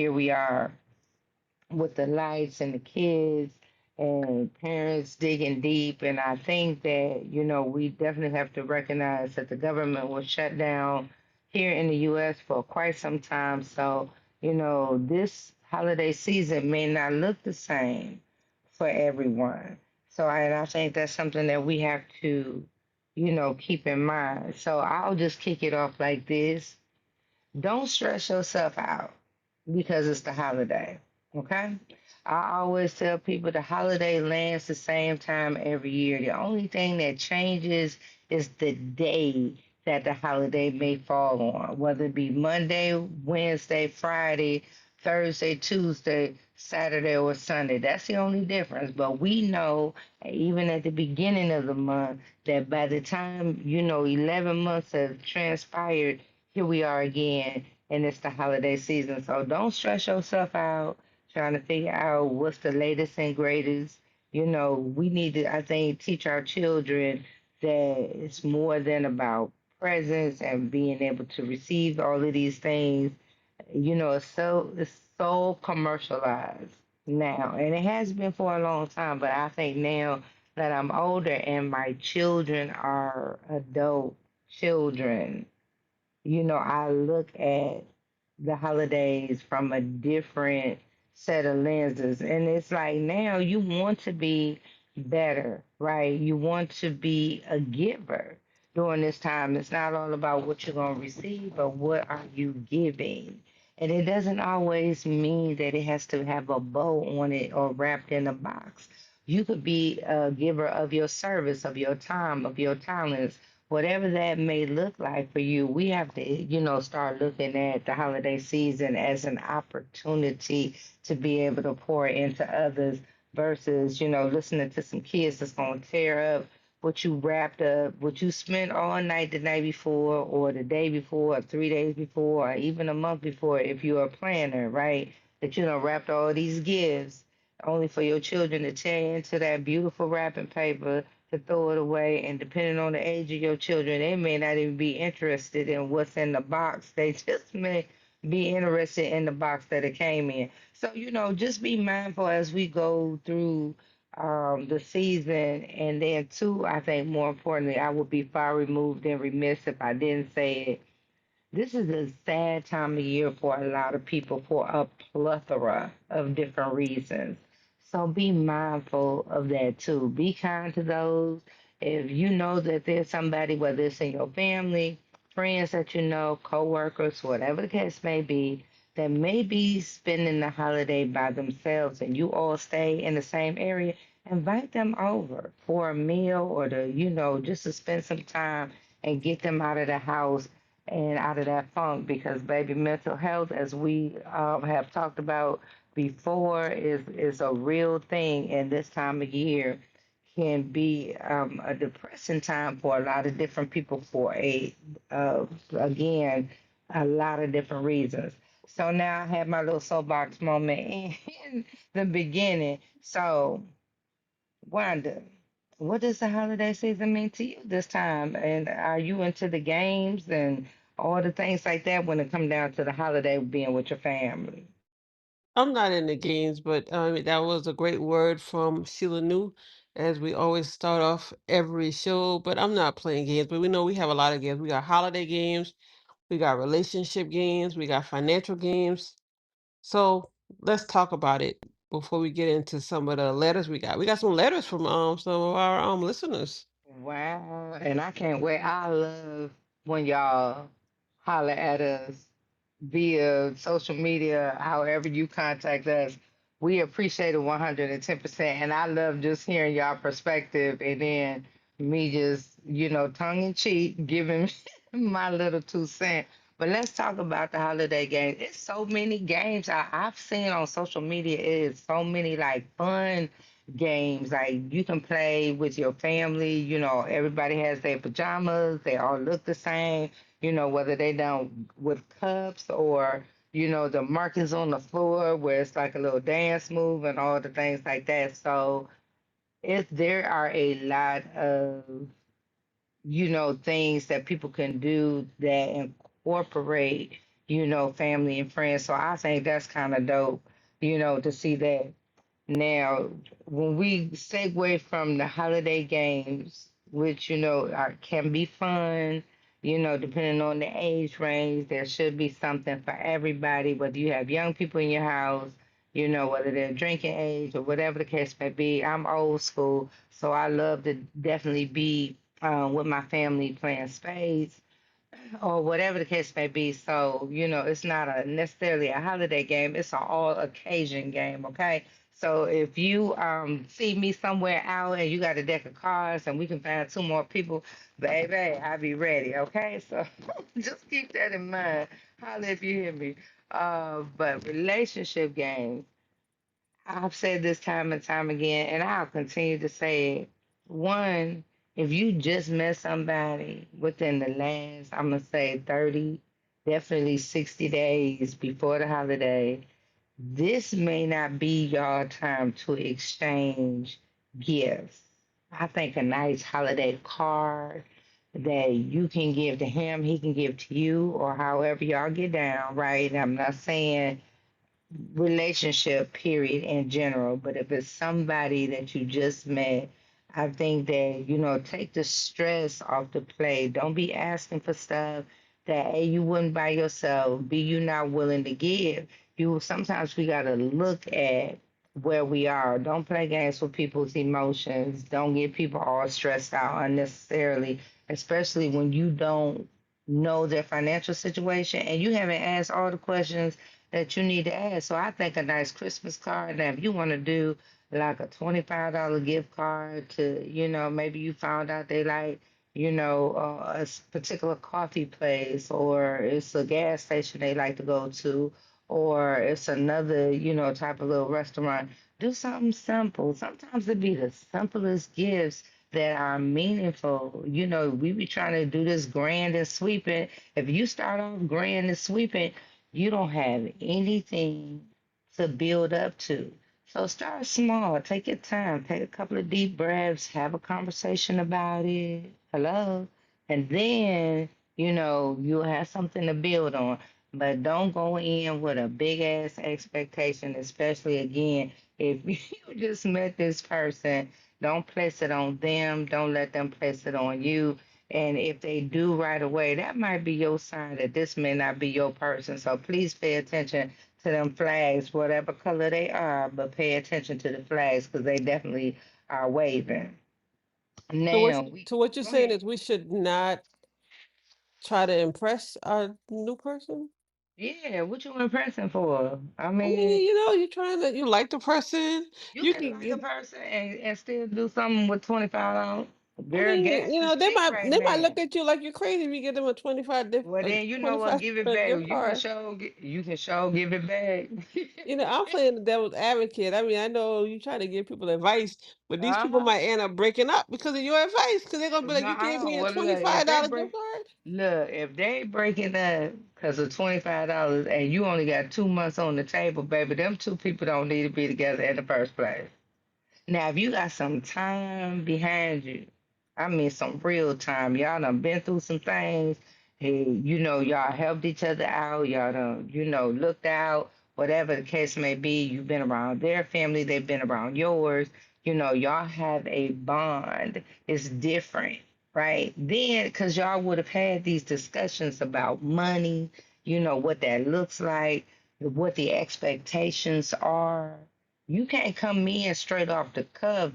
here we are with the lights and the kids and parents digging deep. And I think that, we definitely have to recognize that the government was shut down here in the U.S. for quite some time. So, this holiday season may not look the same for everyone. So, and I think that's something that we have to, keep in mind. So I'll just kick it off like this. Don't stress yourself out because it's the holiday. Okay? I always tell people the holiday lands the same time every year. The only thing that changes is the day that the holiday may fall on, whether it be Monday, Wednesday, Friday, Thursday, Tuesday, Saturday, or Sunday. That's the only difference. But we know, even at the beginning of the month, that by the time, 11 months have transpired, here we are again, and it's the holiday season. So don't stress yourself out trying to figure out what's the latest and greatest. We need to, I think, teach our children that it's more than about presents and being able to receive all of these things. It's so commercialized now, and it has been for a long time. But I think now that I'm older and my children are adult children, I look at the holidays from a different set of lenses. And it's like now you want to be better, right? You want to be a giver during this time. It's not all about what you're going to receive, but what are you giving? And it doesn't always mean that it has to have a bow on it or wrapped in a box. You could be a giver of your service, of your time, of your talents, whatever that may look like for you. We have to, start looking at the holiday season as an opportunity to be able to pour into others versus, listening to some kids that's going to tear up what you wrapped up, what you spent all night the night before, or the day before, or 3 days before, or even a month before, if you're a planner, right? That wrapped all these gifts only for your children to tear into that beautiful wrapping paper to throw it away. And depending on the age of your children, they may not even be interested in what's in the box. They just may be interested in the box that it came in. So, just be mindful as we go through the season. And then, too, I think more importantly, I would be far removed and remiss if I didn't say it. This is a sad time of year for a lot of people for a plethora of different reasons. So be mindful of that too. Be kind to those. If you know that there's somebody, whether it's in your family, friends that you know, coworkers, whatever the case may be, that may be spending the holiday by themselves and you all stay in the same area, invite them over for a meal or to, just to spend some time and get them out of the house and out of that funk because baby mental health as we have talked about before is a real thing and this time of year can be a depressing time for a lot of different people for again a lot of different reasons. So now I have my little soapbox moment in the beginning. So Wanda, what does the holiday season mean to you this time? And are you into the games and all the things like that when it come down to the holiday being with your family? I'm not in the games, but that was a great word from Sheila New, as we always start off every show. But I'm not playing games, but we know we have a lot of games. We got holiday games, we got relationship games, we got financial games. So let's talk about it before we get into some of the letters we got. We got some letters from some of our listeners. Wow. And I can't wait. I love when y'all holler at us via social media, however you contact us. We appreciate it 110%. And I love just hearing y'all perspective and then me just, tongue in cheek, giving my little 2 cents. But let's talk about the holiday games. It's so many games I've seen on social media. It is so many like fun games. Like you can play with your family. Everybody has their pajamas. They all look the same. Whether they done with cups or the markings on the floor where it's like a little dance move and all the things like that. So if there are a lot of things that people can do that incorporate, family and friends. So I think that's kind of dope, to see that. Now, when we segue from the holiday games, which can be fun, depending on the age range, there should be something for everybody. Whether you have young people in your house, whether they're drinking age or whatever the case may be. I'm old school, so I love to definitely be with my family playing spades or whatever the case may be. So, it's not a necessarily a holiday game, it's an all occasion game, okay? So if you see me somewhere out and you got a deck of cards and we can find two more people, baby, I'll be ready, okay? So just keep that in mind. Holla if you hear me. But relationship games. I've said this time and time again, and I'll continue to say it. One, if you just met somebody within the last, I'm going to say 30, definitely 60 days before the holiday, this may not be your time to exchange gifts. I think a nice holiday card that you can give to him, he can give to you, or however y'all get down, right? I'm not saying relationship period in general, but if it's somebody that you just met, I think that take the stress off the plate. Don't be asking for stuff that A, you wouldn't buy yourself, B, you not willing to give. You Sometimes we got to look at where we are. Don't play games with people's emotions. Don't get people all stressed out unnecessarily, especially when you don't know their financial situation and you haven't asked all the questions that you need to ask. So I think a nice Christmas card. Now, if you want to do like a $25 gift card to, maybe you found out they like, particular coffee place, or it's a gas station they like to go to, or it's another, type of little restaurant. Do something simple. Sometimes it be the simplest gifts that are meaningful. We be trying to do this grand and sweeping. If you start off grand and sweeping, you don't have anything to build up to. So start small. Take your time. Take a couple of deep breaths. Have a conversation about it. Hello. And then, you'll have something to build on. But don't go in with a big ass expectation, especially again, if you just met this person, don't place it on them. Don't let them place it on you. And if they do right away, that might be your sign that this may not be your person. So please pay attention to them flags, whatever color they are, but pay attention to the flags because they definitely are waving. Now, So what you're go saying ahead. is we should not try to impress our new person? Yeah, what you impressing for? I I mean, mean, you're trying to you like the person. you You can can like a get person and still do something with $25. I Girl, mean, gas is they cheap might right they might now. look at you like you're crazy if you give them Well, a then you know what? 25 Give it back. gift card. You can show give it back. I'm playing the devil's advocate. I mean, I know you try to give people advice, but these people Uh-huh. might end up breaking up because of your advice. Because they're gonna be like, "You gave No, me a well, twenty look, five dollar gift card." if they breaking up because of $25 and you only got 2 months on the table, baby, them two people don't need to be together in the first place. Now, if you got some time behind you, I mean some real time, y'all done been through some things. Hey, y'all helped each other out. Y'all done, looked out. Whatever the case may be, you've been around their family, they've been around yours. Y'all have a bond. It's different, right? Then, because y'all would have had these discussions about money, what that looks like, what the expectations are. You can't come in straight off the cuff,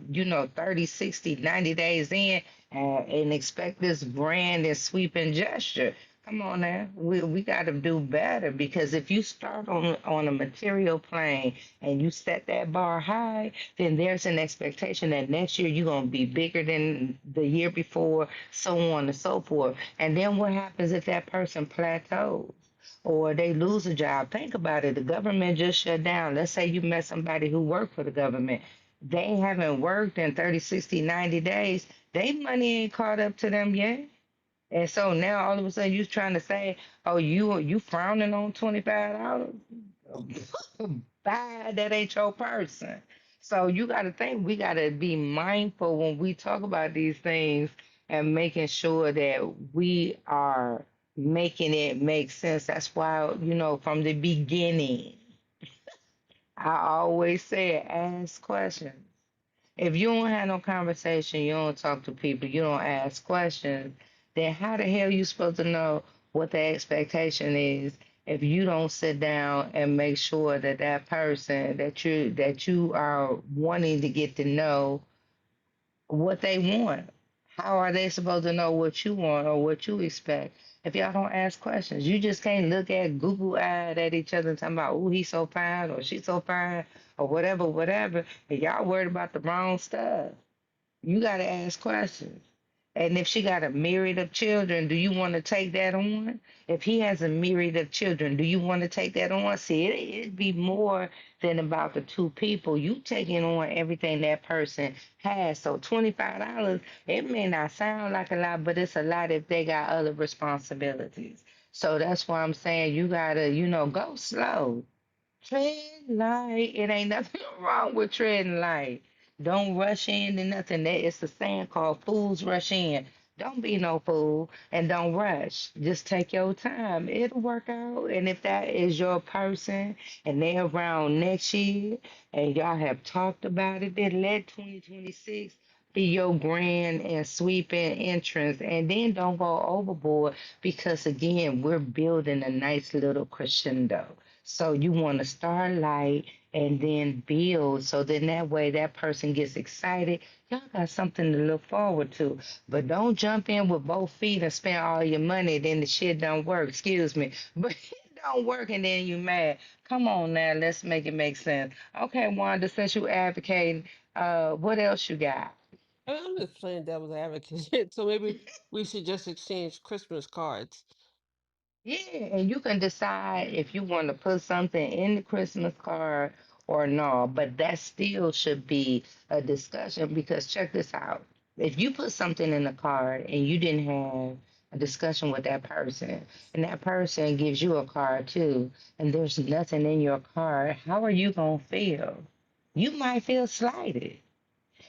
30, 60, 90 days in and expect this grand and sweeping gesture. Come on now. We got to do better because if you start on a material plane and you set that bar high, then there's an expectation that next year you're going to be bigger than the year before, so on and so forth. And then what happens if that person plateaus? Or they lose a job. Think about it. The government just shut down. Let's say you met somebody who worked for the government. They haven't worked in 30, 60, 90 days. They money ain't caught up to them yet. And so now all of a sudden you're trying to say, oh, you frowning on $25? Bye, that ain't your person. So you got to think we got to be mindful when we talk about these things and making sure that we are making it make sense. That's why, from the beginning, I always say ask questions. If you don't have no conversation, you don't talk to people, you don't ask questions, then how the hell you supposed to know what the expectation is if you don't sit down and make sure that that person that you are wanting to get to know what they want. How are they supposed to know what you want or what you expect if y'all don't ask questions? You just can't look at Google eyed at each other and talking about, oh, he's so fine or she's so fine or whatever, whatever. And y'all worried about the wrong stuff. You got to ask questions. And if she got a myriad of children, do you want to take that on? If he has a myriad of children, do you want to take that on? See, it'd be more than about the two people. You taking on everything that person has. So $25, it may not sound like a lot, but it's a lot if they got other responsibilities. So that's why I'm saying you gotta, go slow. Tread light. It ain't nothing wrong with treading light. Don't rush into nothing. It's a saying called fools rush in. Don't be no fool and don't rush. Just take your time. It'll work out. And if that is your person and they're around next year and y'all have talked about it, then let 2026 be your grand and sweeping entrance. And then don't go overboard because, again, we're building a nice little crescendo. So you want to start light and then build. So then that way that person gets excited. Y'all got something to look forward to. But don't jump in with both feet and spend all your money. Then the shit don't work. Excuse me. But it don't work and then you mad. Come on now. Let's make it make sense. Okay, Wanda, since you advocating, what else you got? I'm just playing devil's advocate. So maybe we should just exchange Christmas cards. Yeah, and you can decide if you want to put something in the Christmas card or no, but that still should be a discussion because check this out. If you put something in the card and you didn't have a discussion with that person, and that person gives you a card too, and there's nothing in your card, how are you going to feel? You might feel slighted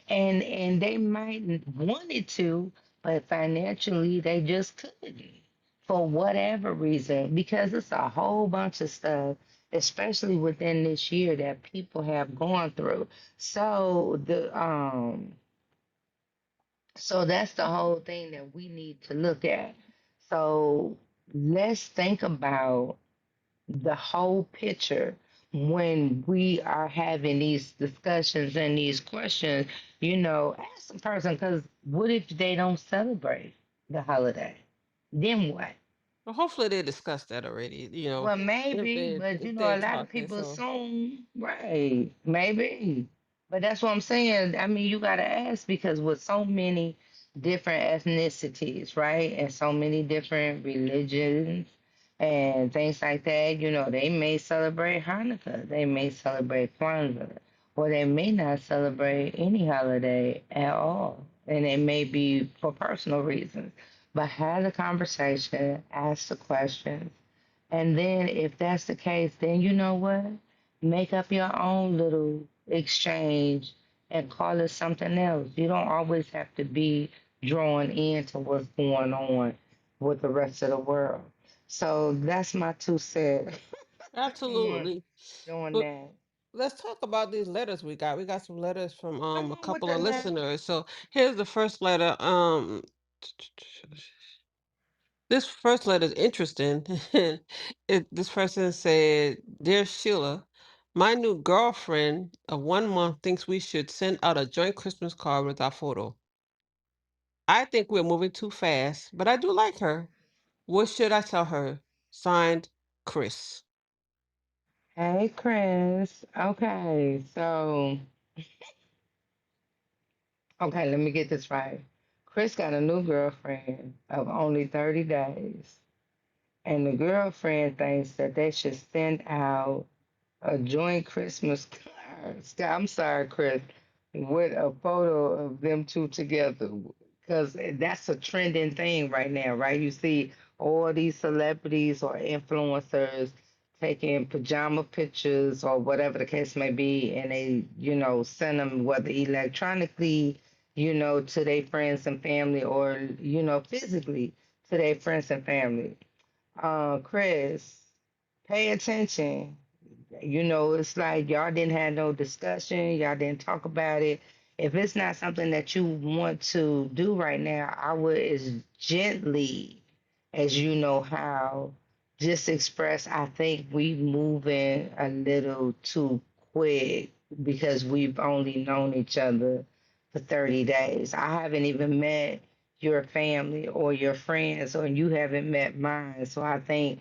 and they might wanted to, but financially they just couldn't for whatever reason because it's a whole bunch of stuff, especially within this year that people have gone through. So so that's the whole thing that we need to look at. So let's think about the whole picture when we are having these discussions and these questions, ask the person because what if they don't celebrate the holiday? Then what? Well, hopefully they discussed that already. Well, maybe, but If a they're lot of talking. people So assume, right? Maybe, but that's what I'm saying. I mean, you got to ask because with so many different ethnicities, right, and so many different religions and things like that, they may celebrate Hanukkah, they may celebrate Kwanzaa, or they may not celebrate any holiday at all, and it may be for personal reasons. But have the conversation, ask the questions and then if that's the case, then you know what? Make up your own little exchange and call it something else. You don't always have to be drawn into what's going on with the rest of the world. So that's my two cents on absolutely. doing But that. let's talk about these letters we got. We got some letters from Come a on with couple the of letter. listeners. So here's the first letter. This first letter is interesting. This person said, "Dear Sheila, my new girlfriend of 1 month thinks we should send out a joint Christmas card with our photo. I think we're moving too fast, but I do like her. What should I tell her?" Signed, Chris. Hey, Chris. Okay, let me get this right. Chris got a new girlfriend of only 30 days. And the girlfriend thinks that they should send out a joint Christmas card. I'm sorry, Chris, with a photo of them two together, because that's a trending thing right now, right? You see all these celebrities or influencers taking pajama pictures or whatever the case may be, and they, send them whether electronically, to their friends and family or, physically to their friends and family. Chris, pay attention. It's like y'all didn't have no discussion, y'all didn't talk about it. If it's not something that you want to do right now, I would as gently as you know how just express I think we moving a little too quick because we've only known each other for 30 days. I haven't even met your family or your friends, or you haven't met mine. So I think,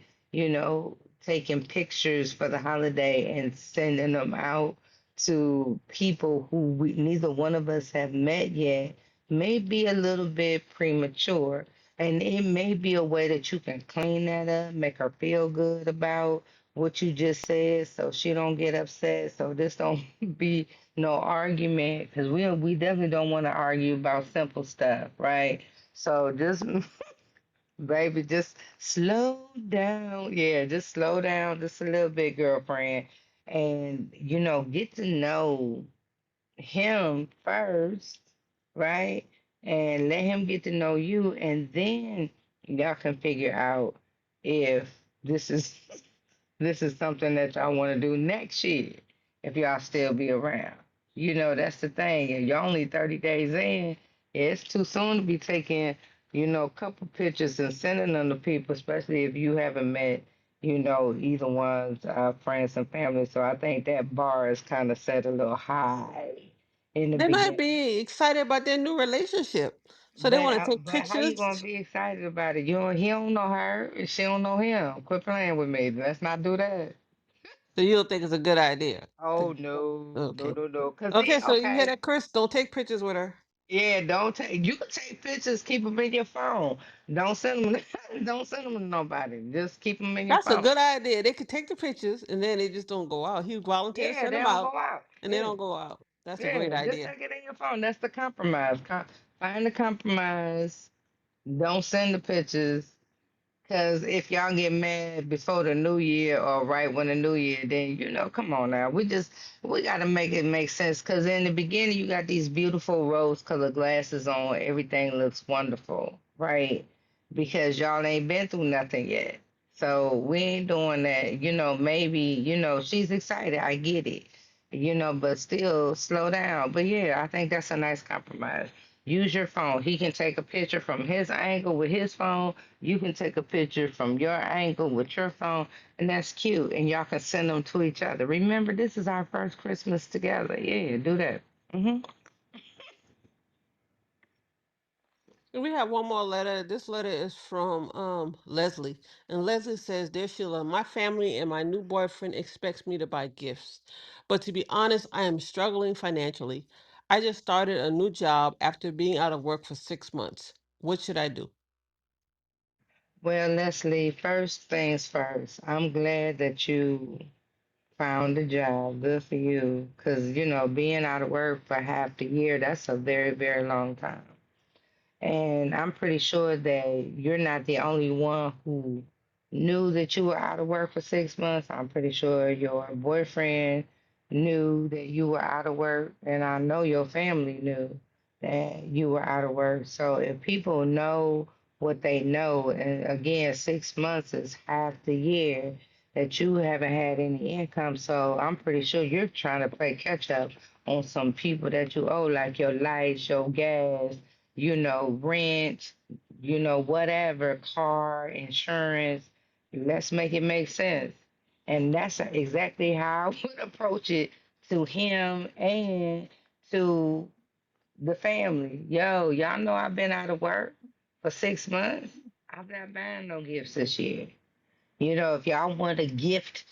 taking pictures for the holiday and sending them out to people who neither one of us have met yet may be a little bit premature. And it may be a way that you can clean that up, make her feel good about what you just said so she don't get upset. So this don't be no argument because we definitely don't want to argue about simple stuff, right? So just baby, just slow down. Yeah, just slow down just a little bit, girlfriend. And, get to know him first, right? And let him get to know you. And then y'all can figure out if this is this is something that y'all want to do next year if y'all still be around. That's the thing. If y'all only 30 days in, it's too soon to be taking, a couple pictures and sending them to people, especially if you haven't met, either one's friends and family. So I think that bar is kind of set a little high in the They might beginning. be excited about their new relationship, so they But want to take but how you gonna pictures. be excited about it? He don't know her, and she don't know him. Quit playing with me. Let's not do that. So you don't think it's a good idea? Oh no, no, Okay. no, no. Cause Okay, then, so you hear okay, that, Chris? Don't take pictures with her. yeah, don't take. You can take pictures, keep them in your phone. Don't send them. Don't send them to nobody. Just keep them in your That's a phone. good idea. They could take the pictures and then they just don't go out. He volunteered to Yeah, send they them don't out, go out. and they Yeah, don't go out. That's a great yeah. Just idea. take it in your phone. That's the compromise. Find the compromise. Don't send the pictures. Cause if y'all get mad before the new year or right when the new year, then come on now. We gotta make it make sense. Cause in the beginning you got these beautiful rose-colored glasses on, everything looks wonderful, right? Because y'all ain't been through nothing yet. So we ain't doing that. Maybe, she's excited, I get it. But still slow down. But yeah, I think that's a nice compromise. Use your phone. He can take a picture from his angle with his phone, you can take a picture from your angle with your phone, and that's cute. And y'all can send them to each other. Remember, this is our first Christmas together. Yeah, do that. Hmm. And we have one more letter. This letter is from Leslie. And Leslie says, "Dear Sheila, my family and my new boyfriend expects me to buy gifts. But to be honest, I am struggling financially. I just started a new job after being out of work for 6 months. What should I do?" Well, Leslie, first things first, I'm glad that you found a job. Good for you. Because, being out of work for half the year, that's a very, very long time. And I'm pretty sure that you're not the only one who knew that you were out of work for 6 months. I'm pretty sure your boyfriend knew that you were out of work, and I know your family knew that you were out of work. So if people know what they know, and again, 6 months is half the year that you haven't had any income. So I'm pretty sure you're trying to play catch up on some people that you owe, like your lights, your gas, rent, whatever, car, insurance. Let's make it make sense. And that's exactly how I would approach it to him and to the family. Yo, y'all know I've been out of work for 6 months. I'm not buying no gifts this year. If y'all want to gift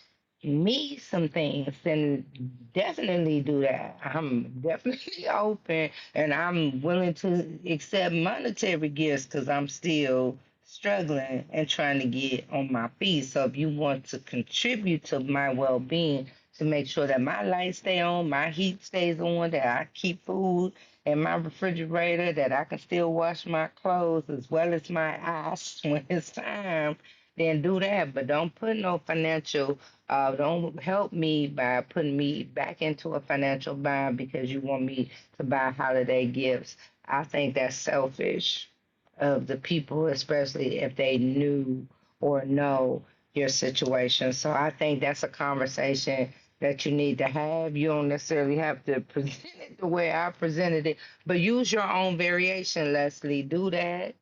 me some things, then definitely do that. I'm definitely open and I'm willing to accept monetary gifts because I'm still struggling and trying to get on my feet. So if you want to contribute to my well being, to make sure that my lights stay on, my heat stays on, that I keep food in my refrigerator, that I can still wash my clothes as well as my eyes when it's time, then do that. But don't put no financial, don't help me by putting me back into a financial bind because you want me to buy holiday gifts. I think that's selfish of the people, especially if they knew or know your situation. So I think that's a conversation that you need to have. You don't necessarily have to present it the way I presented it, but use your own variation, Leslie. Do that.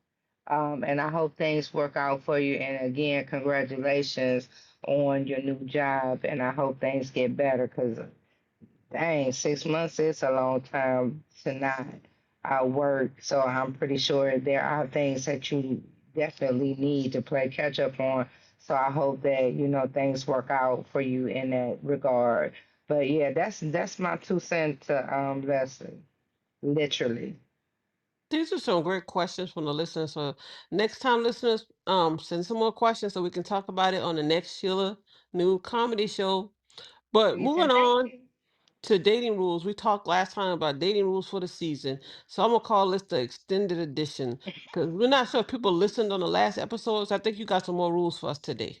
And I hope things work out for you. And again, congratulations on your new job. And I hope things get better because, dang, 6 months is a long time to not work. So I'm pretty sure there are things that you definitely need to play catch up on. So I hope that things work out for you in that regard. But yeah, that's my 2 cents to Leslie, literally. These are some great questions from the listeners. So next time, listeners, send some more questions so we can talk about it on the next Sheila new comedy show. But moving And thank on you. to dating rules, we talked last time about dating rules for the season. So I'm gonna call this the extended edition because we're not sure if people listened on the last episodes. I think you got some more rules for us today.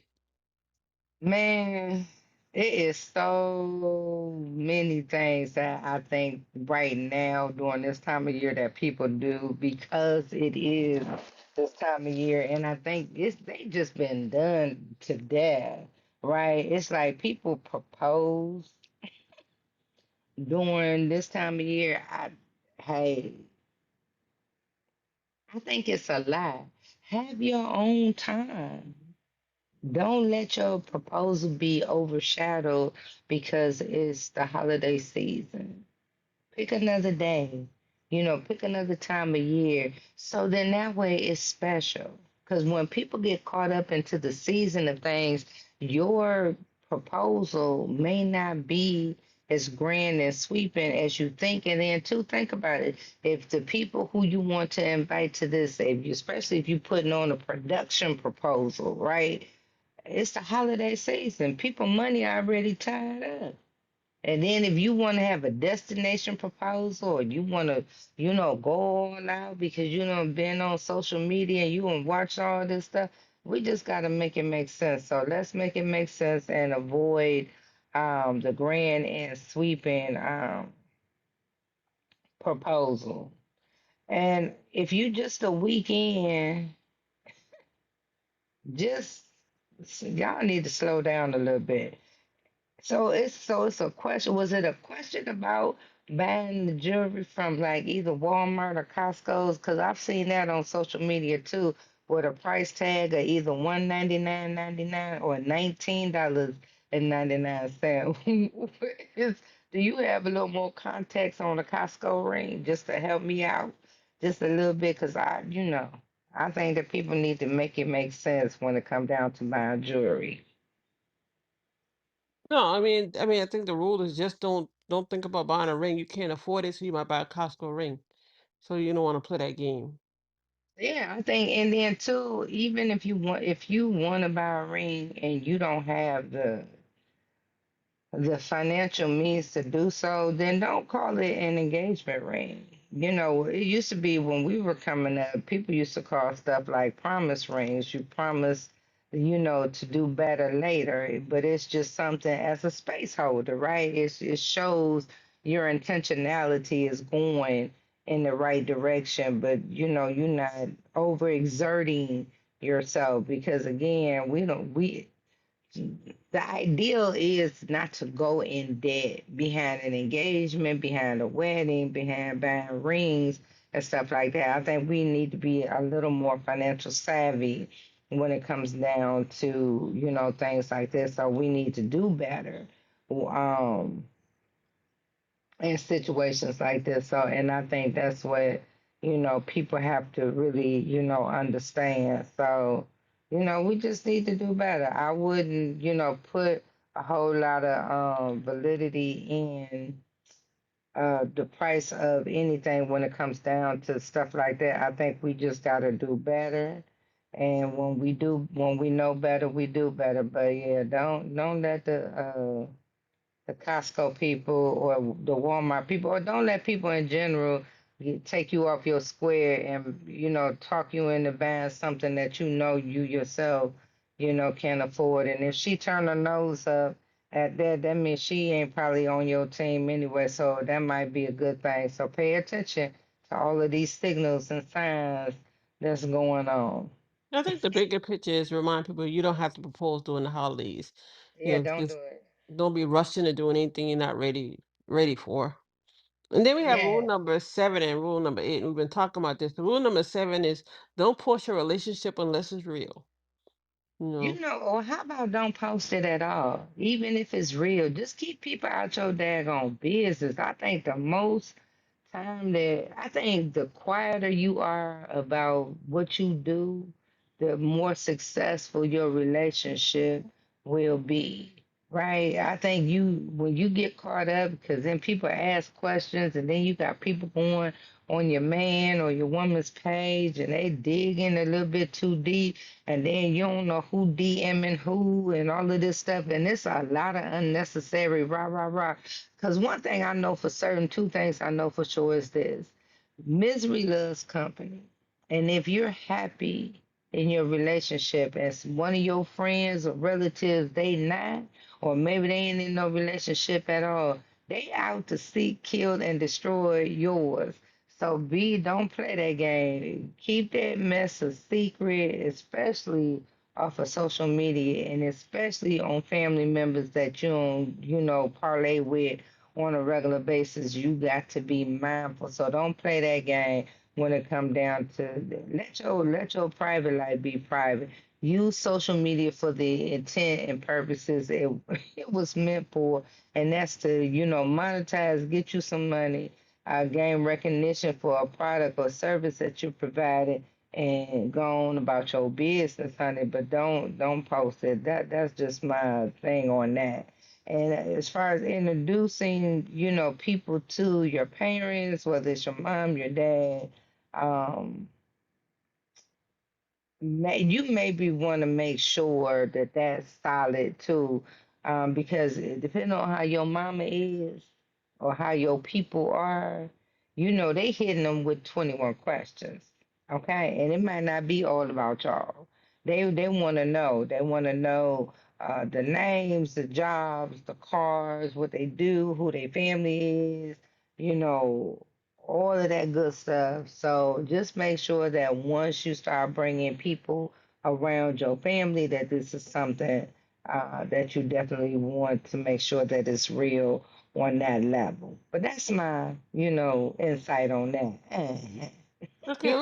Man, it is so many things that I think right now during this time of year that people do because it is this time of year, and I think they just been done to death, right? It's like people propose during this time of year. Hey, I think it's a lie. Have your own time. Don't let your proposal be overshadowed because it's the holiday season. Pick another day, pick another time of year. So then that way it's special. Because when people get caught up into the season of things, your proposal may not be as grand and sweeping as you think. And then, too, think about it. If the people who you want to invite to this, especially if you're putting on a production proposal, right? It's the holiday season. People money already tied up. And then if you want to have a destination proposal or you want to, go all out because been on social media and you want to watch all this stuff, we just got to make it make sense. So let's make it make sense and avoid the grand and sweeping proposal. And if you just a weekend, just y'all need to slow down a little bit. So it's a question. Was it a question about buying the jewelry from like either Walmart or Costco's? Because I've seen that on social media too, with a price tag of either $199.99 or $19.99. Is do you have a little more context on the Costco ring just to help me out just a little bit? Because I think that people need to make it make sense when it comes down to buying jewelry. No, I think the rule is just don't think about buying a ring. You can't afford it, so you might buy a Costco ring. So you don't want to play that game. Yeah, I think, and then too, even if you want to buy a ring and you don't have the financial means to do so, then don't call it an engagement ring. It used to be when we were coming up, people used to call stuff like promise rings. You promise, to do better later, but it's just something as a space holder, right? It shows your intentionality is going in the right direction, but you're not overexerting yourself because again, we the ideal is not to go in debt behind an engagement, behind a wedding, behind buying rings and stuff like that. I think we need to be a little more financial savvy when it comes down to, things like this. So we need to do better. Um, in situations like this. So, and I think that's what, people have to really, understand. So, we just need to do better. I wouldn't, put a whole lot of validity in the price of anything when it comes down to stuff like that. I think we just got to do better. And when we know better, we do better. But yeah, don't let the Costco people or the Walmart people, or don't let people in general take you off your square and talk you into buying something that you yourself can't afford. And if she turn her nose up at that, that means she ain't probably on your team anyway. So that might be a good thing. So pay attention to all of these signals and signs that's going on. I think the bigger picture is remind people you don't have to propose during the holidays. Yeah, don't do Just it. don't be rushing to doing anything you're not ready for. And then we have rule Yeah. number 7 and rule number 8. And we've been talking about this. The rule number 7 is don't push a relationship unless it's real. You You know, know, or how about don't post it at all? Even if it's real, just keep people out your daggone business. I think the most time that I think the quieter you are about what you do, the more successful your relationship will be. Right? I think you when you get caught up because then people ask questions and then you got people going on your man or your woman's page and they dig in a little bit too deep and then you don't know who DMing who and all of this stuff and it's a lot of unnecessary rah rah rah. Because one thing I know for certain, two things I know for sure is this: misery loves company, and if you're happy in your relationship as one of your friends or relatives they not, or maybe they ain't in no relationship at all, they out to seek, kill, and destroy yours. So don't play that game. Keep that mess a secret, especially off of social media and especially on family members that you don't, parlay with on a regular basis. You got to be mindful. So don't play that game when it come down to let your private life be private. Use social media for the intent and purposes it was meant for, and that's to monetize, get you some money, gain recognition for a product or service that you provided, and go on about your business, honey. But don't post it. That's just my thing on that. And as far as introducing, people to your parents, whether it's your mom, your dad, um, you maybe want to make sure that that's solid too, because depending on how your mama is or how your people are, they hitting them with 21 questions, okay? And it might not be all about y'all. They want to know. They want to know the names, the jobs, the cars, what they do, who their family is, you know, all of that good stuff. So just make sure that once you start bringing people around your family, that this is something that you definitely want to make sure that it's real on that level. But that's my, insight on that. okay,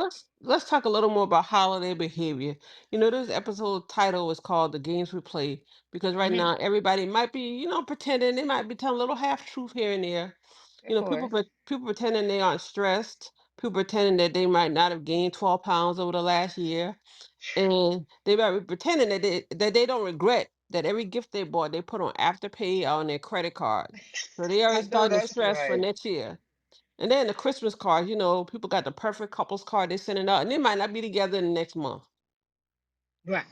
let's talk a little more about holiday behavior. This episode title is called "The Games We Play" because right Hmm. now everybody might be, pretending they might be telling a little half truth here and there. Of People course. people pretending they aren't stressed. People pretending that they might not have gained 12 pounds over the last year, and they might be pretending that they don't regret that every gift they bought they put on Afterpay or on their credit card. So they I already know starting to that's stress for right. next year. And then the Christmas cards, people got the perfect couples card they sending out, and they might not be together in the next month. Right.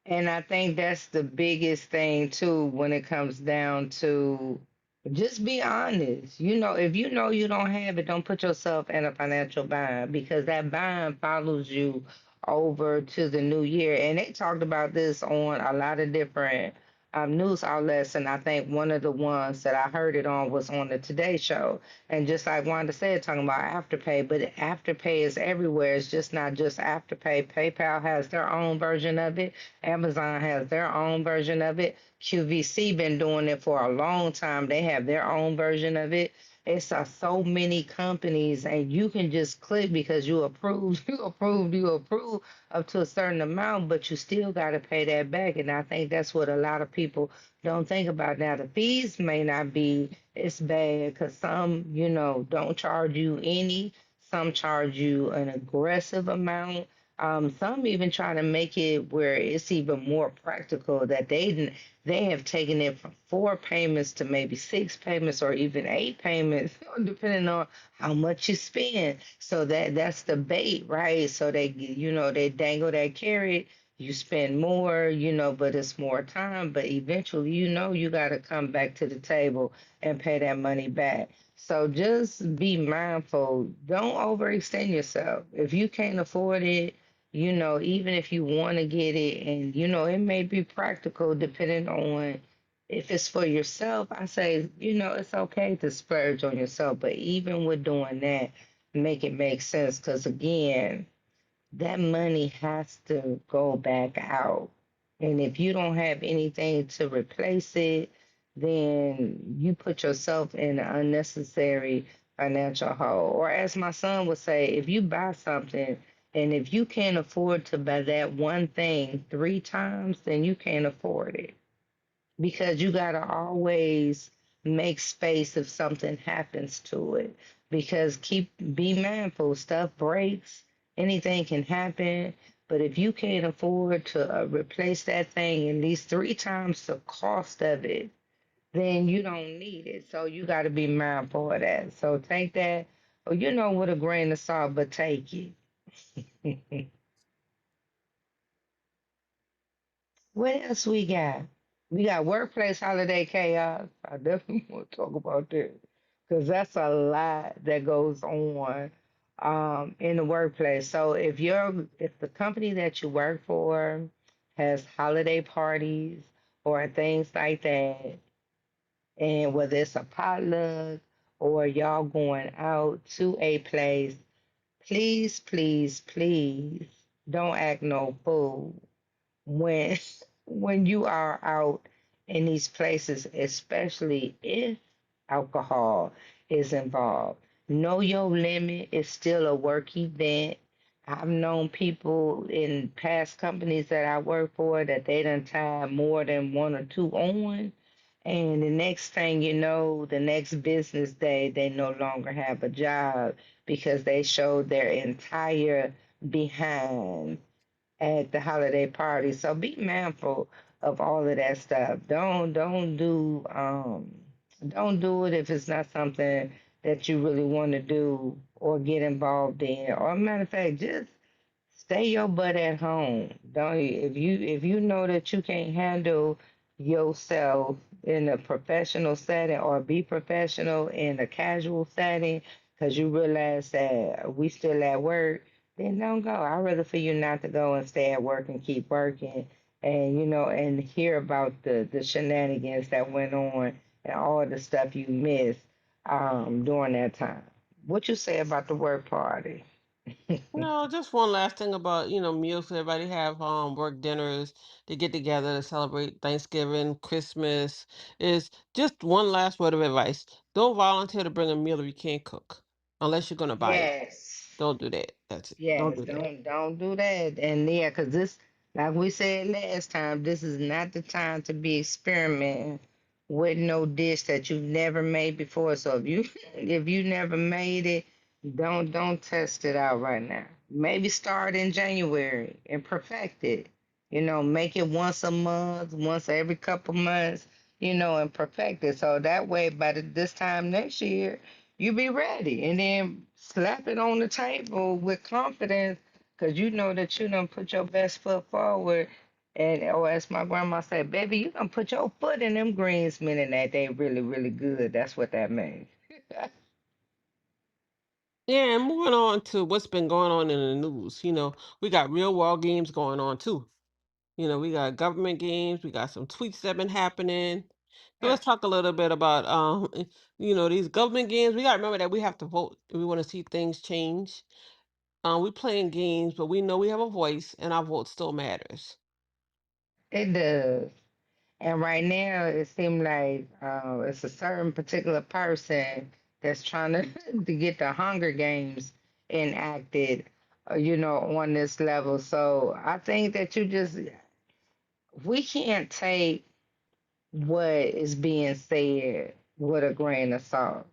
And I think that's the biggest thing too when it comes down to just be honest. If you know you don't have it, don't put yourself in a financial bind because that bind follows you over to the new year. And they talked about this on a lot of different news outlets. And I think one of the ones that I heard it on was on the Today Show. And just like Wanda said, talking about Afterpay, but Afterpay is everywhere. It's just not just Afterpay. PayPal has their own version of it. Amazon has their own version of it. QVC been doing it for a long time. They have their own version of it. It's so many companies, and you can just click because you approve, you approve up to a certain amount, but you still got to pay that back. And I think that's what a lot of people don't think about. Now, the fees may not be as bad because some, don't charge you any. Some charge you an aggressive amount. Some even try to make it where it's even more practical that they have taken it from 4 payments to maybe 6 payments or even 8 payments, depending on how much you spend. So that's the bait, right? So they dangle that carrot. You spend more, but it's more time. But eventually, you got to come back to the table and pay that money back. So just be mindful. Don't overextend yourself. If you can't afford it, even if you want to get it, and it may be practical depending on if it's for yourself. I say, it's okay to splurge on yourself, but even with doing that, make it make sense. Because again, that money has to go back out. And if you don't have anything to replace it, then you put yourself in an unnecessary financial hole. Or as my son would say, if you buy something and if you can't afford to buy that one thing three times, then you can't afford it because you got to always make space if something happens to it, because keep be mindful, stuff breaks, anything can happen. But if you can't afford to replace that thing at least three times the cost of it, then you don't need it. So you got to be mindful of that. So take that, or with a grain of salt, but take it. What else we got? We got workplace holiday chaos. I definitely want to talk about that because that's a lot that goes on in the workplace. So if the company that you work for has holiday parties or things like that, and whether it's a potluck or y'all going out to a place, please, please, please don't act no fool when when you are out in these places, especially if alcohol is involved. Know your limit. It's still a work event. I've known people in past companies that I work for that they done tied more than one or two on. And the next thing you know, the next business day, they no longer have a job because they showed their entire behind at the holiday party. So be mindful of all of that stuff. Don't do it if it's not something that you really want to do or get involved in. Or matter of fact, just stay your butt at home. Don't if you know that you can't handle yourself in a professional setting or be professional in a casual setting because you realize that we still at work, then don't go. I'd rather for you not to go and stay at work and keep working and and hear about the shenanigans that went on and all the stuff you missed during that time. What you say about the work party? No, just one last thing about, meals. Everybody have work dinners. They get together to celebrate Thanksgiving, Christmas. Is just one last word of advice. Don't volunteer to bring a meal if you can't cook, unless you're gonna buy it. Yes. Don't do that. That's it. Don't Yes, do that. don't do that. And yeah, because this, like we said last time, this is not the time to be experimenting with no dish that you've never made before. So if you if you never made it, don't test it out right now. Maybe start in January and perfect it. Make it once a month, once every couple months, and perfect it. So that way, by this time next year, you be ready, and then slap it on the table with confidence because you know that you done put your best foot forward. And or as my grandma said, baby, you done put your foot in them greens, meaning that they really, really good. That's what that means. Yeah, and moving on to what's been going on in the news. We got real world games going on too. We got government games, we got some tweets that been happening. So let's talk a little bit about these government games. We gotta remember that we have to vote if we want to see things change. We playing games, but we know we have a voice and our vote still matters. It does. And right now, it seems like it's a certain particular person that's trying to, to get the Hunger Games enacted, on this level. So I think that we can't take what is being said with a grain of salt.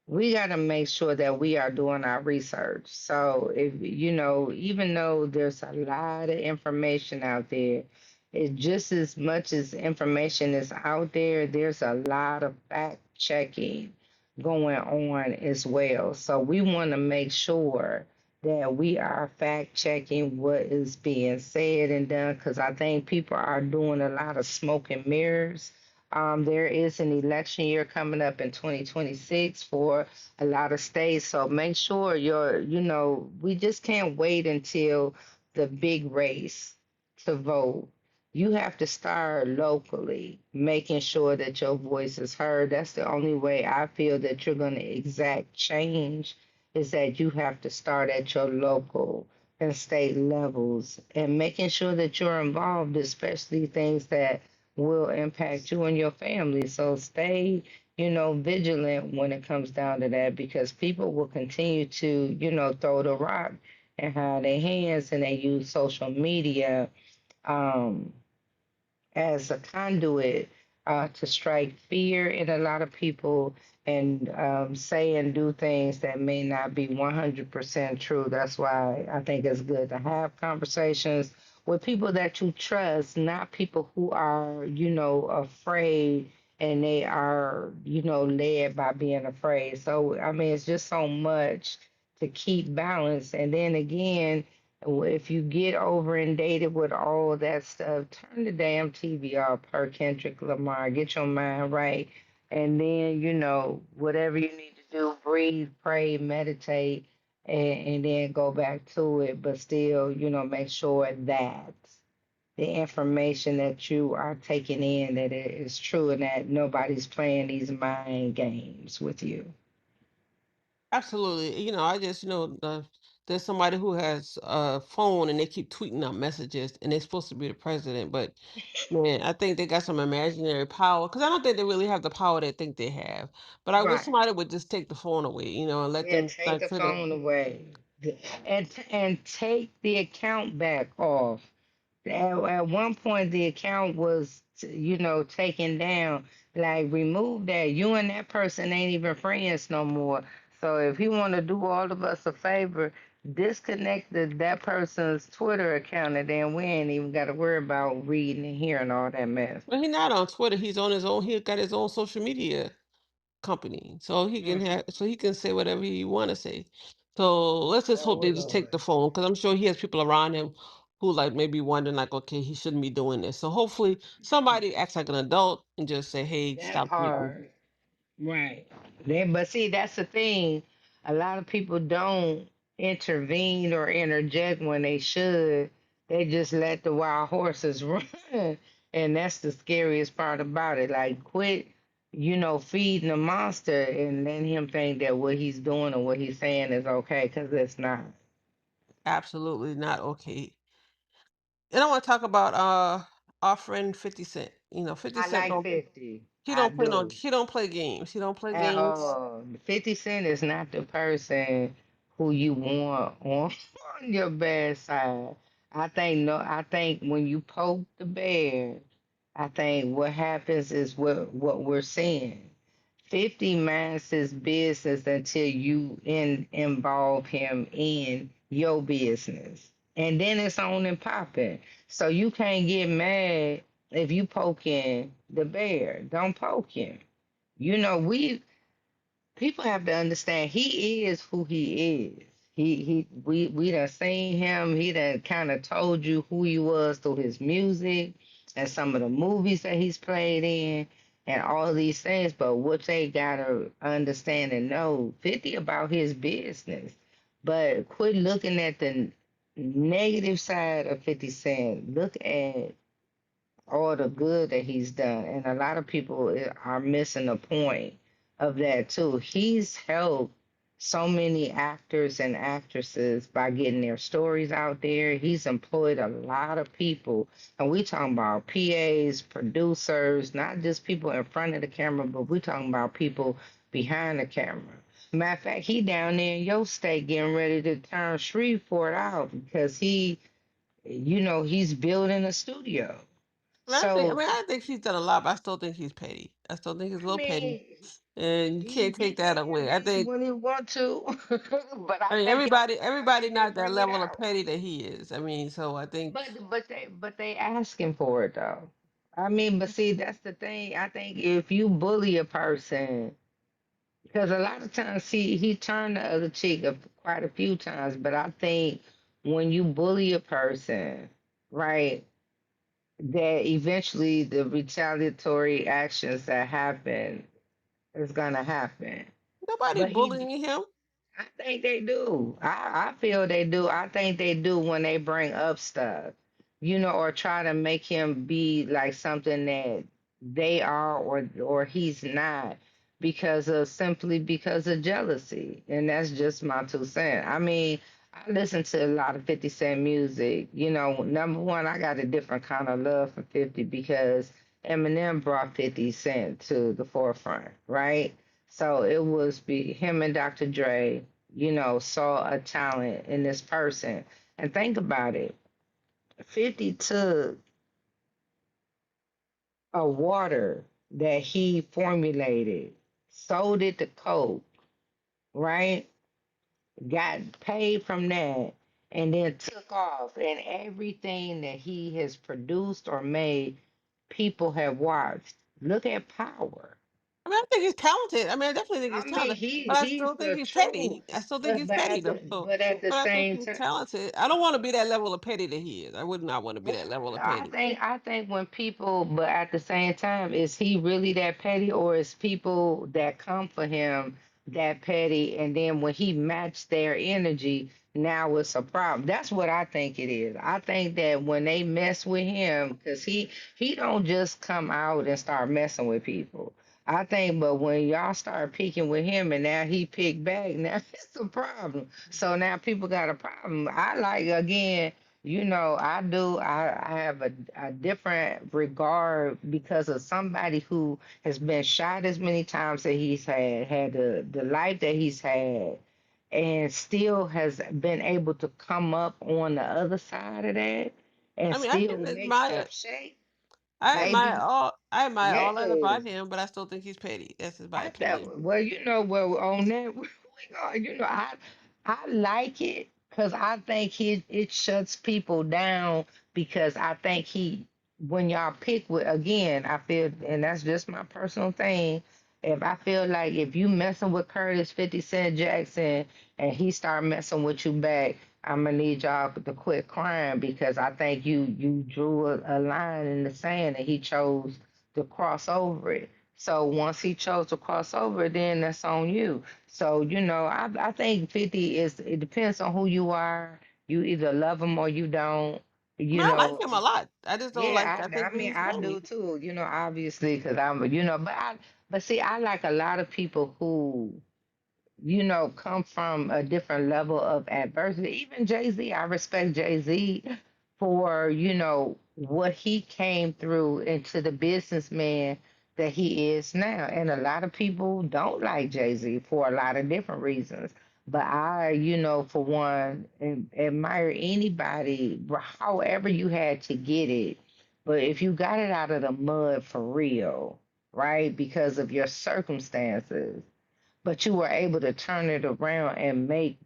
We got to make sure that we are doing our research. So if even though there's a lot of information out there, it's just as much as information is out there, there's a lot of fact checking going on as well. So we want to make sure that we are fact checking what is being said and done because I think people are doing a lot of smoke and mirrors. There is an election year coming up in 2026 for a lot of states. So make sure we just can't wait until the big race to vote. You have to start locally, making sure that your voice is heard. That's the only way I feel that you're going to exact change is that you have to start at your local. and state levels, and making sure that you're involved, especially things that will impact you and your family. So stay, vigilant when it comes down to that, because people will continue to, throw the rock and hide their hands, and they use social media um, as a conduit to strike fear in a lot of people, and say and do things that may not be 100% true. That's why I think it's good to have conversations with people that you trust, not people who are, afraid, and they are, led by being afraid. So, I mean, it's just so much to keep balance. And then again, if you get over inundated with all that stuff, turn the damn TV off, per Kendrick Lamar. Get your mind right. And then, whatever you need to do, breathe, pray, meditate, and then go back to it. But still, make sure that the information that you are taking in, that it is true, and that nobody's playing these mind games with you. Absolutely. I just, there's somebody who has a phone and they keep tweeting out messages and they're supposed to be the president, but man, I think they got some imaginary power because I don't think they really have the power they think they have. But I wish Right. somebody would just take the phone away, and let Yeah, them take like the figure. phone away, and take the account back off. At one point, the account was, taken down. Like, remove that. You and that person ain't even friends no more. So if you want to do all of us a favor, disconnect that person's Twitter account, and then we ain't even got to worry about reading and hearing all that mess. Well, he's not on Twitter. He's on his own. He got his own social media company, so Mm. he can say whatever he want to say. So let's just hope Oh they just take Lord, the phone because I'm sure he has people around him who like maybe wondering like, okay, he shouldn't be doing this. So hopefully somebody acts like an adult and just say, hey, that stop tweeting. part. Right. Then, but see, that's the thing. A lot of people don't intervene or interject when they should. They just let the wild horses run. And that's the scariest part about it. Like, quit, feeding the monster and letting him think that what he's doing or what he's saying is okay, because it's not. Absolutely not okay. And I want to talk about our friend 50 Cent. 50 I Cent like don't 50. he I don't play no do. he don't play games. He don't play At games. all. 50 Cent is not the person who you want on, on your bad side. I think no. I think when you poke the bear, I think what happens is what we're seeing. 50 minds his business until you involve him in your business, and then it's on and popping. So you can't get mad if you poking the bear. Don't poke him. We people have to understand he is who he is. We done seen him. He done kind of told you who he was through his music and some of the movies that he's played in and all of these things. But what they gotta understand and know, 50 about his business. But quit looking at the negative side of 50 Cent. Look at all the good that he's done. And a lot of people are missing the point of that too. He's helped so many actors and actresses by getting their stories out there. He's employed a lot of people. And we talking about PAs, producers, not just people in front of the camera, but we talking about people behind the camera. Matter of fact, he down there in your state getting ready to turn Shreveport out because he's building a studio. And I think I So, mean I think he's done a lot, but I still think he's petty. I still think he's a I little petty. mean, And you can't he take that can away. I be think when he want to, but I I mean think I everybody think they not that bring it level of out. petty that he is. I mean, so I think But they asking for it though. I mean, but see, that's the thing. I think if you bully a person, because a lot of times, see, he turned the other cheek quite a few times, but I think when you bully a person, right, that eventually the retaliatory actions that happen is gonna happen. nobody But he bullying him. I think they do. I feel they do. I think they do when they bring up stuff, or try to make him be like something that they are or he's not because of simply because of jealousy. And that's just my 2 cents. I mean, I listen to a lot of 50 Cent music. You know, number one, I got a different kind of love for 50 because Eminem brought 50 Cent to the forefront, right? So it was him and Dr. Dre, you know, saw a talent in this person. And think about it, 50 took a water that he formulated, sold it to Coke, right? Got paid from that, and then took off. And everything that he has produced or made, people have watched. Look at Power. I mean, I think he's talented. I mean, I definitely think he's I mean, talented, but I he's still think the he's true, petty. I still think he's petty though. So, at the but I think same he's time, talented. I don't want to be that level of petty that he is. I would not want to be well, that level of I petty. think I think when people, but at the same time, is he really that petty, or is people that come for him that petty? And then when he matched their energy, now it's a problem. That's what I think it is. I think that when they mess with him, because he don't just come out and start messing with people. I think, but when y'all start picking with him, and now he picked back, now it's a problem. So now people got a problem. I like again. You know, I do. I have a different regard because of somebody who has been shot as many times that he's had the life that he's had, and still has been able to come up on the other side of that and I mean, I still can make admire. stuff shake. I admire Baby, all. I admire all that yes. about him, but I still think he's petty. That's just my I opinion. thought, well, you know, well, on that, you know, I like it because I think it shuts people down because I think when y'all pick with, again, I feel, and that's just my personal thing. If I feel like if you messing with Curtis 50 Cent Jackson and he start messing with you back, I'm gonna need y'all to quit crying because I think you drew a line in the sand and he chose to cross over it. So once he chose to cross over, then that's on you. So you know, I think 50 is, it depends on who you are. You either love him or you don't. I You mean, I like know, him a lot. I just don't like. yeah, I I think mean, he's I petty. do too. You know, obviously, because I'm, you know, but see, I like a lot of people who, you know, come from a different level of adversity. Even Jay Z, I respect Jay Z for, you know, what he came through into the businessman that he is now. And a lot of people don't like Jay Z for a lot of different reasons. But I, you know, for one, admire anybody, however you had to get it. But if you got it out of the mud for real, right, because of your circumstances, but you were able to turn it around and make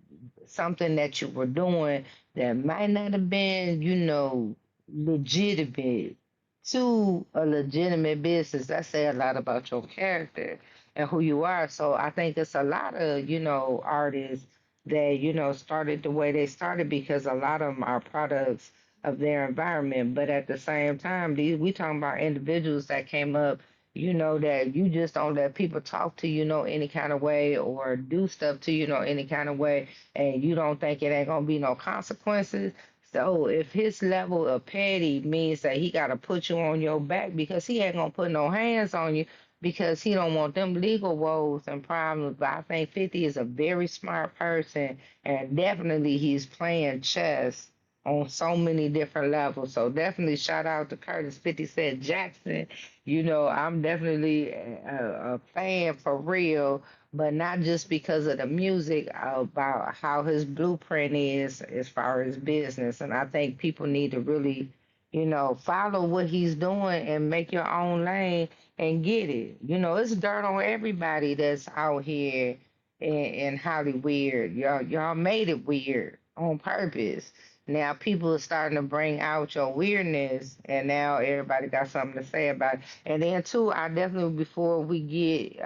something that you were doing that might not have been, you know, legitimate to a legitimate business. That say a lot about your character and who you are. So I think it's a lot of, you know, artists that, you know, started the way they started because a lot of them are products of their environment. But at the same time, we talking about individuals that came up, you know, that you just don't let people talk to you know any kind of way or do stuff to you know any kind of way, and you don't think it ain't gonna be no consequences. So if his level of petty means that he gotta put you on your back because he ain't gonna put no hands on you because he don't want them legal woes and problems. But I think 50 is a very smart person, and definitely he's playing chess on so many different levels. So definitely shout out to Curtis 50 Cent Jackson. You know, I'm definitely a fan for real, but not just because of the music, about how his blueprint is as far as business. And I think people need to really, you know, follow what he's doing and make your own lane and get it. You know, it's dirt on everybody that's out here in Hollywood. Y'all made it weird on purpose. Now people are starting to bring out your weirdness, and now everybody got something to say about it. And then too, I definitely, before we get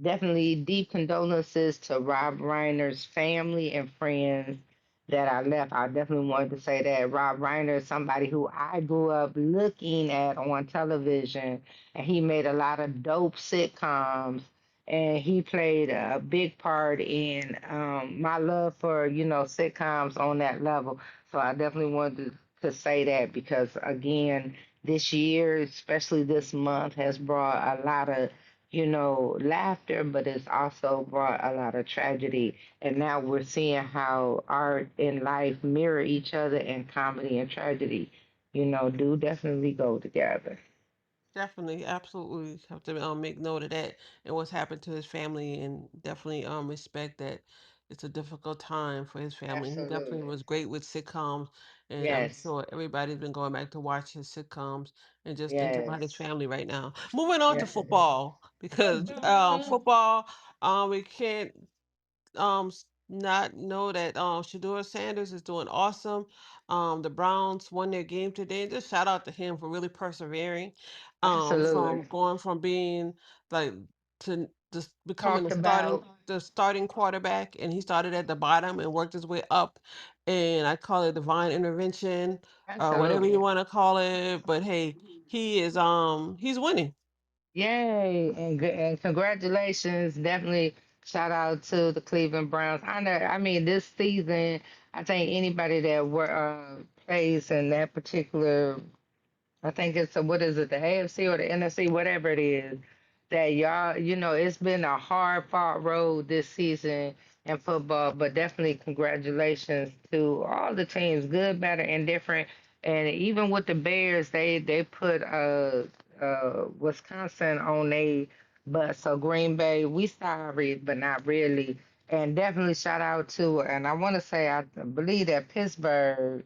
definitely deep condolences to Rob Reiner's family and friends that I left. I definitely wanted to say that Rob Reiner is somebody who I grew up looking at on television, and he made a lot of dope sitcoms. And he played a big part in my love for, you know, sitcoms on that level. So I definitely wanted to say that because, again, this year, especially this month, has brought a lot of laughter, but it's also brought a lot of tragedy. And now we're seeing how art and life mirror each other, and comedy and tragedy, do definitely go together. Definitely, absolutely have to make note of that and what's happened to his family, and definitely respect that it's a difficult time for his family. He definitely Absolutely. was great with sitcoms, and I'm Yes. sure everybody's been going back to watch his sitcoms and just thinking about his Yes. family right now. Moving on to Yes, it is. football, because football, we can't not know that Shedeur Sanders is doing awesome. The Browns won their game today. And just shout out to him for really persevering. Absolutely. From going from being like to just becoming Talked about. the starting quarterback, and he started at the bottom and worked his way up. And I call it divine intervention, whatever you Absolutely. want to call it. But hey, he's winning. Yay. And congratulations. Definitely shout out to the Cleveland Browns. I mean, this season, I think anybody that plays in that particular, I think it's what is it, the AFC or the NFC, whatever it is, that y'all, it's been a hard fought road this season in football, but definitely congratulations to all the teams, good, better, and different. And even with the Bears, they put Wisconsin on a but so Green Bay, we sorry, but not really. And definitely shout out to, and I want to say, I believe that Pittsburgh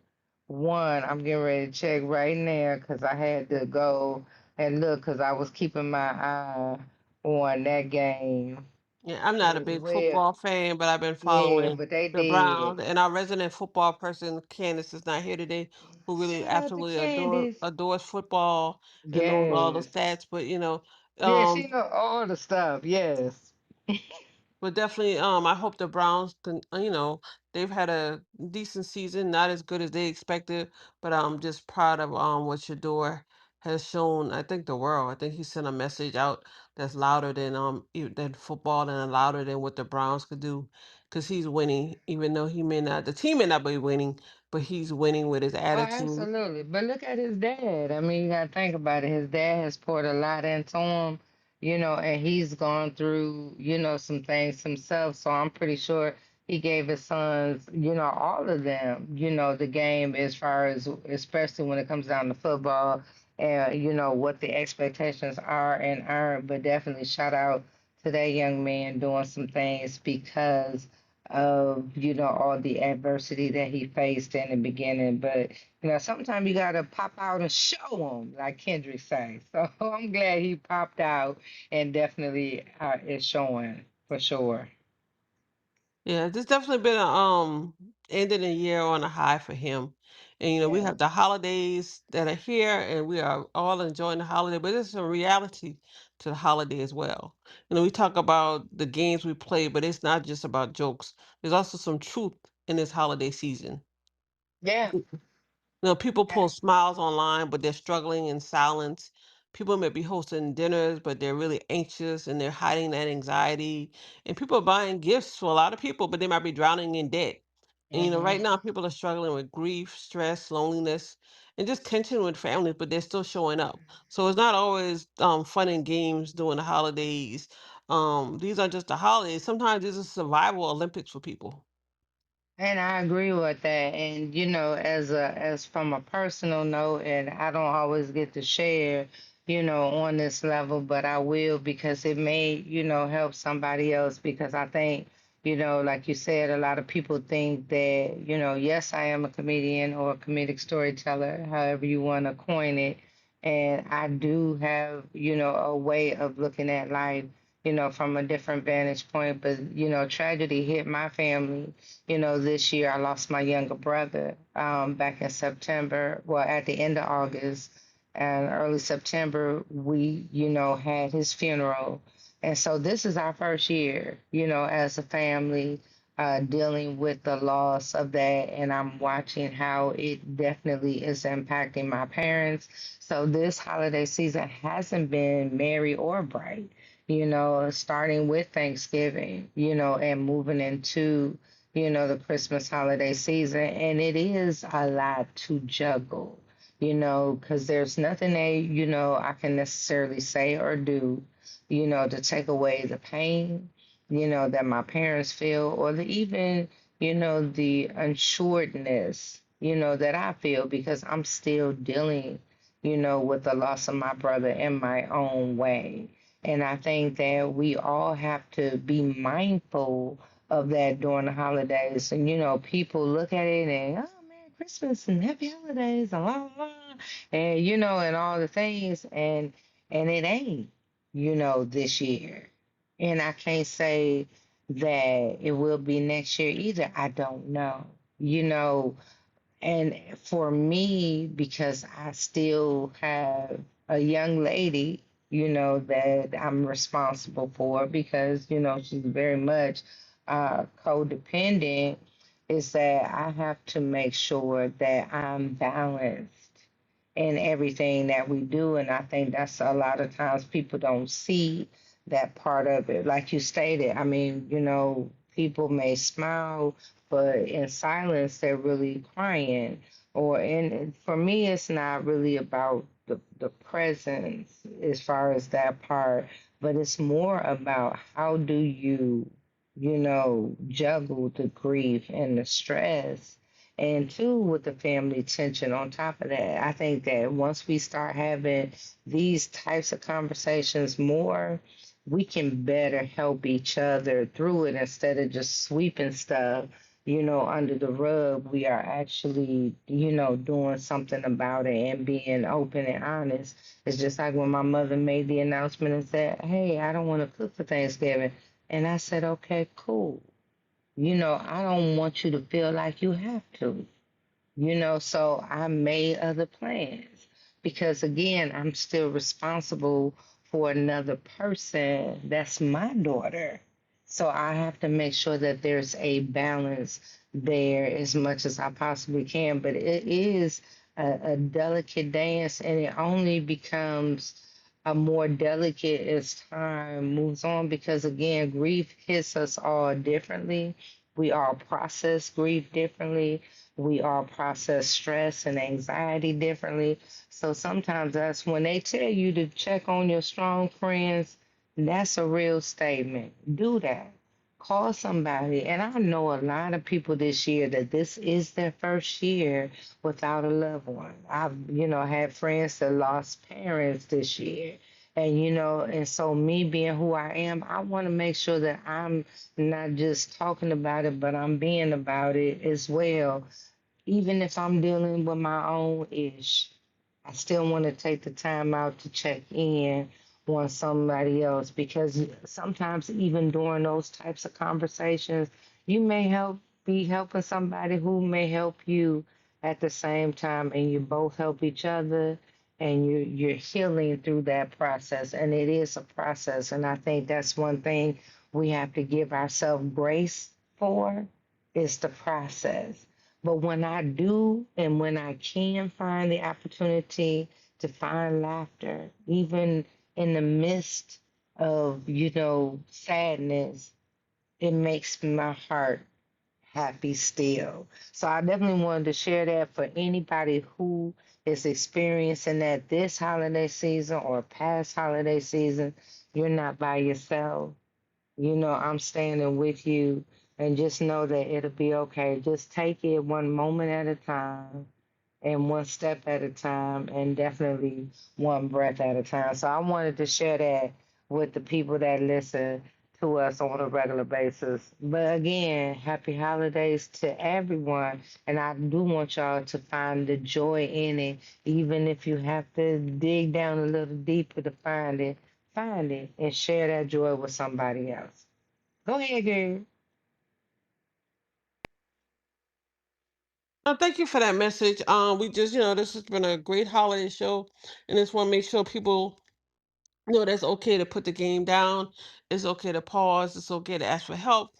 won. I'm getting ready to check right now because I had to go and look because I was keeping my eye on that game Yeah, I'm not a as big well. football fan, but I've been Yeah, following but they the did. Browns. And our resident football person, Candace, is not here today, who really Shout out to absolutely Candace. adores football and knows all the Yes. stats. But Yeah, she um, know all the stuff. Yes. but definitely, I hope the Browns can, they've had a decent season, not as good as they expected, but I'm just proud of what Shador has shown. I think the world. I think he sent a message out that's louder than than football and louder than what the Browns could do, because he's winning, even though the team may not be winning, but he's winning with his Oh, attitude. absolutely. But look at his dad. I mean, you got to think about it. His dad has poured a lot into him, and he's gone through, some things himself. So I'm pretty sure he gave his sons, all of them, the game as far as, especially when it comes down to football and, what the expectations are and aren't. But definitely shout out to that young man doing some things because of all the adversity that he faced in the beginning. But sometimes you gotta pop out and show them, like Kendrick say. So I'm glad he popped out and definitely is showing for sure. Yeah, this definitely been a ending the year on a high for him. And we Yeah. have the holidays that are here and we are all enjoying the holiday, but there's a reality to the holiday as well. We talk about the games we play, but it's not just about jokes. There's also some truth in this holiday season. Yeah. People post smiles online, but they're struggling in silence. People may be hosting dinners, but they're really anxious and they're hiding that anxiety. And people are buying gifts for a lot of people, but they might be drowning in debt. And Hmm. right now, people are struggling with grief, stress, loneliness, and just tension with families, but they're still showing up. So it's not always fun and games during the holidays. These are just the holidays. Sometimes it's a survival Olympics for people. And I agree with that. And as from a personal note, and I don't always get to share, on this level, but I will because it may, help somebody else because I think, like you said, a lot of people think that, yes, I am a comedian or a comedic storyteller, however you want to coin it. And I do have, a way of looking at life, from a different vantage point. But, tragedy hit my family this year. I lost my younger brother back in September. Well, at the end of August and early September, we, had his funeral. And so this is our first year, as a family dealing with the loss of that. And I'm watching how it definitely is impacting my parents. So this holiday season hasn't been merry or bright, starting with Thanksgiving, and moving into the Christmas holiday season. And it is a lot to juggle, because there's nothing that, I can necessarily say or do, to take away the pain, that my parents feel, or even, the unsuredness, that I feel because I'm still dealing, with the loss of my brother in my own way. And I think that we all have to be mindful of that during the holidays. And, people look at it and, oh man, Christmas and happy holidays and la la la, and, and all the things. And it ain't, this year. And I can't say that it will be next year either. I don't know. You know, and for me, because I still have a young lady, that I'm responsible for because, she's very much codependent, is that I have to make sure that I'm balanced in everything that we do. And I think that's a lot of times people don't see that part of it. Like you stated, I mean, people may smile, but in silence, they're really crying. And for me, it's not really about the presence as far as that part, but it's more about how do you, juggle the grief and the stress, and two, with the family tension on top of that. I think that once we start having these types of conversations more, we can better help each other through it instead of just sweeping stuff, under the rug. We are actually, doing something about it and being open and honest. It's just like when my mother made the announcement and said, hey, I don't want to cook for Thanksgiving. And I said, okay, cool. I don't want you to feel like you have to, so I made other plans because, again, I'm still responsible for another person that's my daughter. So I have to make sure that there's a balance there as much as I possibly can. But it is a delicate dance, and it only becomes a more delicate as time moves on because, again, grief hits us all differently. We all process grief differently. We all process stress and anxiety differently. So sometimes that's when they tell you to check on your strong friends, that's a real statement. Do that. Call somebody. And I know a lot of people this year that this is their first year without a loved one. I've, had friends that lost parents this year. And so me being who I am, I want to make sure that I'm not just talking about it, but I'm being about it as well, even if I'm dealing with my own ish. I still want to take the time out to check in on somebody else because sometimes, even during those types of conversations, you may be helping somebody who may help you at the same time, and you both help each other, and you're healing through that process. And it is a process, and I think that's one thing we have to give ourselves grace for, is the process. But when I do, and when I can find the opportunity to find laughter, even in the midst of, sadness, it makes my heart happy still. So I definitely wanted to share that for anybody who is experiencing that this holiday season or past holiday season. You're not by yourself. I'm standing with you, and just know that it'll be okay. Just take it one moment at a time and one step at a time, and definitely one breath at a time. So I wanted to share that with the people that listen to us on a regular basis. But again, happy holidays to everyone. And I do want y'all to find the joy in it, even if you have to dig down a little deeper to find it and share that joy with somebody else. Go ahead, girl. Thank you for that message. We just, this has been a great holiday show, and just want to make sure people know that's okay to put the game down. It's okay to pause. It's okay to ask for help.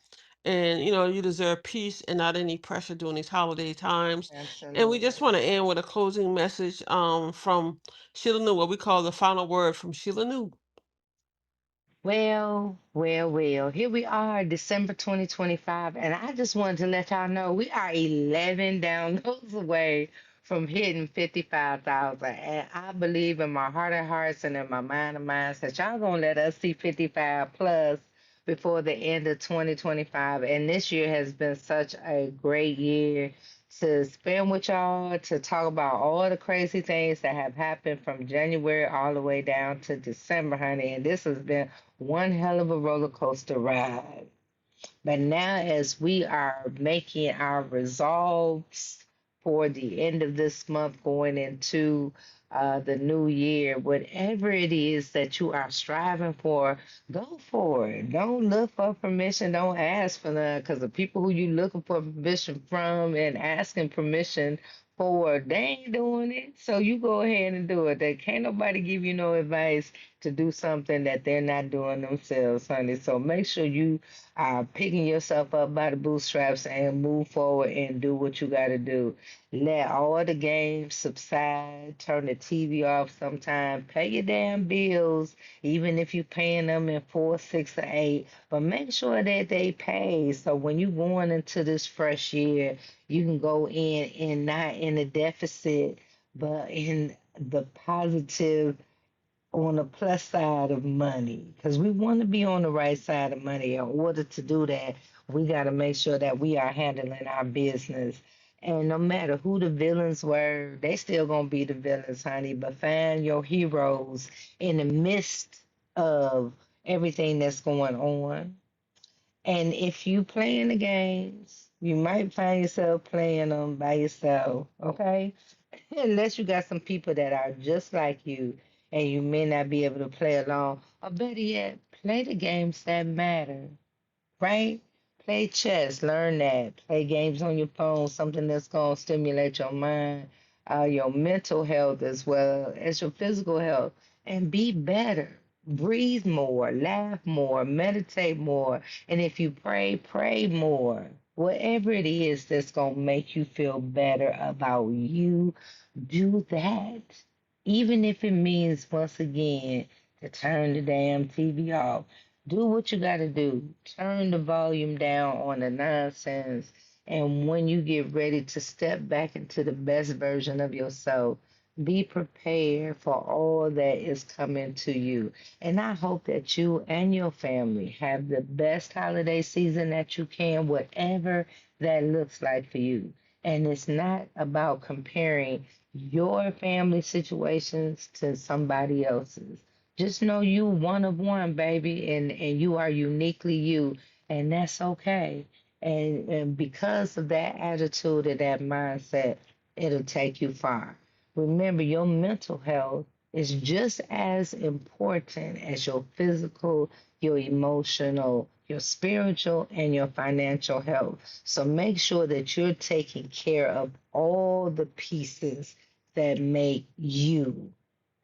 And you deserve peace and not any pressure during these holiday times. And we just Absolutely. want to end with a closing message from Sheila New, what we call the final word from Sheila New. Well, well, well. Here we are, December 2025, and I just wanted to let y'all know we are 11 downloads away from hitting 55,000. And I believe in my heart of hearts and in my mind of minds that y'all gonna let us see 55 plus before the end of 2025. And this year has been such a great year to spend with y'all, to talk about all the crazy things that have happened from January all the way down to December, honey. And this has been one hell of a roller coaster ride. But now, as we are making our resolves for the end of this month, going into the new year, whatever it is that you are striving for, go for it. Don't look for permission. Don't ask for none, because the people who you looking for permission from and asking permission for, they ain't doing it. So you go ahead and do it. They can't nobody give you no advice to do something that they're not doing themselves, honey. So make sure you picking yourself up by the bootstraps and move forward and do what you got to do. Let all the games subside. Turn the TV off sometime. Pay your damn bills, even if you're paying them in four, six, or eight. But make sure that they pay. So when you going into this fresh year, you can go in and not in a deficit, but in the positive, on the plus side of money, because we want to be on the right side of money. In order to do that, we got to make sure that we are handling our business. And no matter who the villains were, they still gonna be the villains, honey. But find your heroes in the midst of everything that's going on. And if you playing the games, you might find yourself playing them by yourself, okay? Unless you got some people that are just like you and you may not be able to play along. Or better yet, play the games that matter, right? Play chess, learn that. Play games on your phone, something that's going to stimulate your mind, your mental health as well as your physical health, and be better. Breathe more, laugh more, meditate more, and if you pray, pray more. Whatever it is that's going to make you feel better about you, do that. Even if it means, once again, to turn the damn TV off. Do what you got to do. Turn the volume down on the nonsense. And when you get ready to step back into the best version of yourself, be prepared for all that is coming to you. And I hope that you and your family have the best holiday season that you can, whatever that looks like for you. And it's not about comparing your family situations to somebody else's. Just know you one of one, baby, and you are uniquely you, and that's okay. And because of that attitude and that mindset, it'll take you far. Remember, your mental health is just as important as your physical, your emotional, your spiritual, and your financial health. So make sure that you're taking care of all the pieces that make you.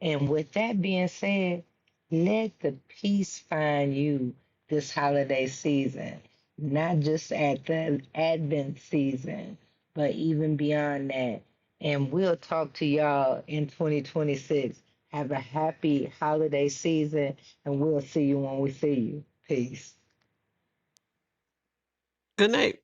And with that being said, let the peace find you this holiday season, not just at the Advent season, but even beyond that. And we'll talk to y'all in 2026. Have a happy holiday season, and we'll see you when we see you. Peace. Good night.